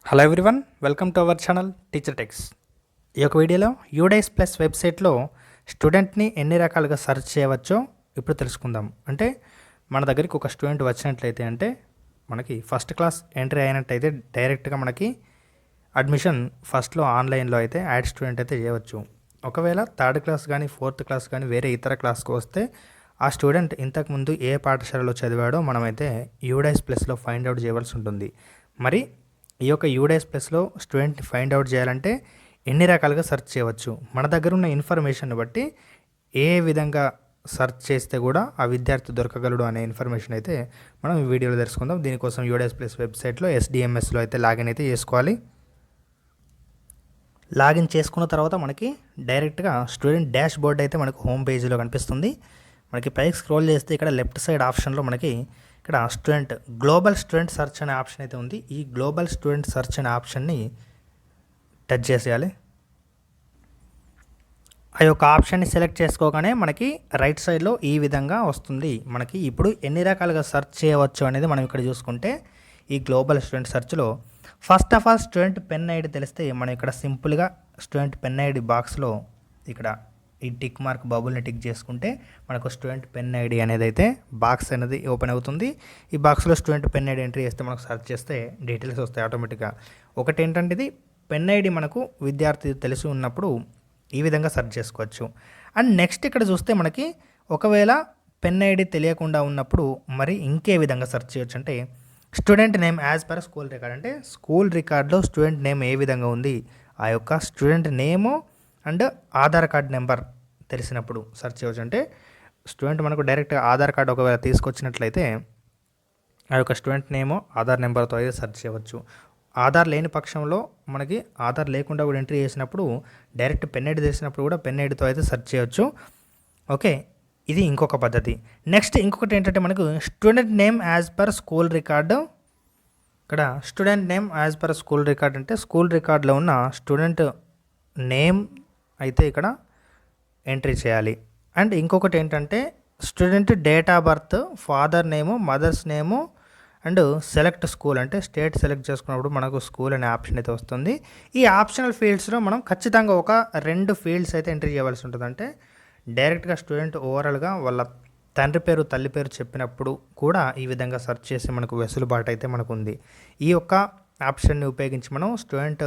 Hello everyone, welcome to our channel teacher tax. ఈ యొక్క వీడియోలో యూడైస్ ప్లస్ వెబ్సైట్లో స్టూడెంట్ని ఎన్ని రకాలుగా సెర్చ్ చేయవచ్చో ఇప్పుడు తెలుసుకుందాం. అంటే మన దగ్గరికి ఒక స్టూడెంట్ వచ్చినట్లయితే, అంటే మనకి ఫస్ట్ క్లాస్ ఎంట్రీ అయినట్టయితే డైరెక్ట్గా మనకి అడ్మిషన్ ఫస్ట్లో ఆన్లైన్లో అయితే యాడ్ స్టూడెంట్ అయితే చేయవచ్చు. ఒకవేళ థర్డ్ క్లాస్ కానీ ఫోర్త్ క్లాస్ కానీ వేరే ఇతర క్లాస్కి వస్తే ఆ స్టూడెంట్ ఇంతకుముందు ఏ పాఠశాలలో చదివాడో మనమైతే యూడైస్ ప్లస్లో ఫైండ్ అవుట్ చేయవలసి ఉంటుంది. మరి ఈ యొక్క యూడైస్ ప్లస్లో స్టూడెంట్ని ఫైండ్ అవుట్ చేయాలంటే ఎన్ని రకాలుగా సెర్చ్ చేయవచ్చు, మన దగ్గర ఉన్న ఇన్ఫర్మేషన్ బట్టి ఏ విధంగా సెర్చ్ చేస్తే కూడా ఆ విద్యార్థి దొరకగలడు అనే ఇన్ఫర్మేషన్ అయితే మనం ఈ వీడియోలో తెలుసుకుందాం. దీనికోసం యూడైస్ ప్లస్ వెబ్సైట్లో ఎస్డిఎంఎస్లో అయితే లాగిన్ అయితే చేసుకోవాలి. లాగిన్ చేసుకున్న తర్వాత మనకి డైరెక్ట్గా స్టూడెంట్ డాష్ బోర్డ్ అయితే మనకు హోమ్ పేజీలో కనిపిస్తుంది. మనకి పైకి స్క్రోల్ చేస్తే ఇక్కడ లెఫ్ట్ సైడ్ ఆప్షన్లో మనకి ఇక్కడ గ్లోబల్ స్టూడెంట్ సెర్చ్ అనే ఆప్షన్ అయితే ఉంది. ఈ గ్లోబల్ స్టూడెంట్ సెర్చ్ అనే ఆప్షన్ని టచ్ చేసేయాలి. ఆ యొక్క ఆప్షన్ని సెలెక్ట్ చేసుకోగానే మనకి రైట్ సైడ్లో ఈ విధంగా వస్తుంది. మనకి ఇప్పుడు ఎన్ని రకాలుగా సెర్చ్ చేయవచ్చు అనేది మనం ఇక్కడ చూసుకుంటే, ఈ గ్లోబల్ స్టూడెంట్ సెర్చ్లో first of all student PEN ID తెలిస్తే మనం ఇక్కడ సింపుల్గా స్టూడెంట్ పెన్ ఐడి బాక్స్లో ఇక్కడ ఈ టిక్ మార్క్ బబుల్ని టిక్ చేసుకుంటే మనకు స్టూడెంట్ పెన్ ఐడి అనేది అయితే బాక్స్ అనేది ఓపెన్ అవుతుంది. ఈ బాక్స్లో స్టూడెంట్ పెన్ ఐడి ఎంట్రీ చేస్తే మనకు సెర్చ్ చేస్తే డీటెయిల్స్ వస్తాయి ఆటోమేటిక్గా. ఒకటి ఏంటంటే, ఇది పెన్ ఐడి మనకు విద్యార్థి తెలిసి ఉన్నప్పుడు ఈ విధంగా సెర్చ్ చేసుకోవచ్చు. అండ్ నెక్స్ట్ ఇక్కడ చూస్తే మనకి ఒకవేళ పెన్ ఐడి తెలియకుండా ఉన్నప్పుడు మరి ఇంకే విధంగా సెర్చ్ చేయొచ్చు అంటే, student name as per school record, అంటే స్కూల్ రికార్డులో స్టూడెంట్ నేమ్ ఏ విధంగా ఉంది ఆ యొక్క student name and Aadhaar card number తెలిసినప్పుడు సెర్చ్ చేయవచ్చు. అంటే స్టూడెంట్ మనకు డైరెక్ట్గా ఆధార్ కార్డు ఒకవేళ తీసుకొచ్చినట్లయితే ఆ యొక్క స్టూడెంట్ నేమో ఆధార్ నెంబర్తో అయితే సెర్చ్ చేయవచ్చు. ఆధార్ లేని పక్షంలో మనకి ఆధార్ లేకుండా కూడా ఎంట్రీ చేసినప్పుడు డైరెక్ట్ పెన్ ఐడి తెలిసినప్పుడు కూడా పెన్ ఐడితో అయితే సెర్చ్ చేయవచ్చు. ఓకే, ఇది ఇంకొక పద్ధతి. నెక్స్ట్ ఇంకొకటి ఏంటంటే, మనకు student name as per school record. ఇక్కడ student name as per school record అంటే స్కూల్ రికార్డులో ఉన్న స్టూడెంట్ నేమ్ అయితే ఇక్కడ ఎంట్రీ చేయాలి. అండ్ ఇంకొకటి ఏంటంటే, student date of birth, father name, mother's name and select school, అంటే స్టేట్ సెలెక్ట్ చేసుకున్నప్పుడు మనకు స్కూల్ అనే ఆప్షన్ అయితే వస్తుంది. ఈ ఆప్షనల్ ఫీల్డ్స్లో మనం ఖచ్చితంగా ఒక 2 ఫీల్డ్స్ అయితే ఎంట్రీ చేయవలసి ఉంటుంది. అంటే డైరెక్ట్గా స్టూడెంట్ ఓవరాల్గా వాళ్ళ తండ్రి పేరు తల్లి పేరు చెప్పినప్పుడు కూడా ఈ విధంగా సెర్చ్ చేసి మనకు వెసులుబాటు అయితే మనకు ఉంది. ఈ యొక్క ఆప్షన్ని ఉపయోగించి మనం స్టూడెంట్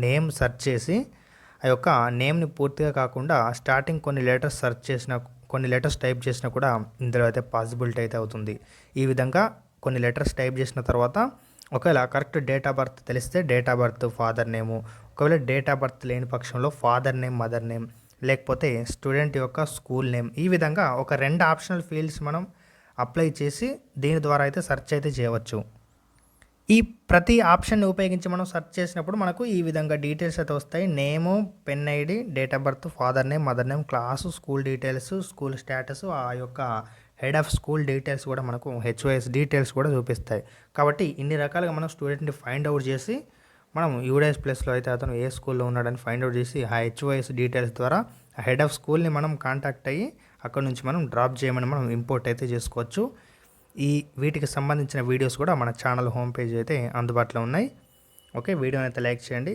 నేమ్ సెర్చ్ చేసి ఆ యొక్క నేమ్ని పూర్తిగా కాకుండా స్టార్టింగ్ కొన్ని లెటర్స్ సెర్చ్ చేసిన, కొన్ని లెటర్స్ టైప్ చేసినా కూడా ఇందులో అయితే పాసిబిలిటీ అయితే అవుతుంది. ఈ విధంగా కొన్ని లెటర్స్ టైప్ చేసిన తర్వాత ఒకవేళ కరెక్ట్ డేట్ ఆఫ్ బర్త్ తెలిస్తే డేట్ ఆఫ్ బర్త్, ఫాదర్ నేము, ఒకవేళ డేట్ ఆఫ్ బర్త్ లేని పక్షంలో ఫాదర్ నేమ్, మదర్ నేమ్, లేకపోతే స్టూడెంట్ యొక్క స్కూల్ నేమ్, ఈ విధంగా ఒక 2 ఆప్షనల్ ఫీల్డ్స్ మనం అప్లై చేసి దీని ద్వారా అయితే సెర్చ్ అయితే చేయవచ్చు. ఈ ప్రతి ఆప్షన్ని ఉపయోగించి మనం సెర్చ్ చేసినప్పుడు మనకు ఈ విధంగా డీటెయిల్స్ అయితే వస్తాయి. Name, PEN ID, date of birth, father name, mother name, class, school details, school status, ఆ యొక్క హెడ్ ఆఫ్ స్కూల్ డీటెయిల్స్ కూడా మనకు హెచ్ఓఎస్ డీటెయిల్స్ కూడా చూపిస్తాయి. కాబట్టి ఇన్ని రకాలుగా మనం స్టూడెంట్ని ఫైండ్ అవుట్ చేసి మనం యూడైస్ ప్లస్లో అయితే అతను ఏ స్కూల్లో ఉన్నాడని ఫైండ్ అవుట్ చేసి ఆ హెచ్ఓఎస్ డీటెయిల్స్ ద్వారా ఆ హెడ్ ఆఫ్ స్కూల్ని మనం కాంటాక్ట్ అయ్యి అక్కడ నుంచి మనం డ్రాప్ చేయమని మనం ఇంపోర్ట్ అయితే చేసుకోవచ్చు. వీటికి సంబంధించిన వీడియోస్ కూడా మన ఛానల్ హోమ్ పేజ్ అయితే అందుబాటులో ఉన్నాయి. ఓకే, వీడియోని అయితే లైక్ చేయండి.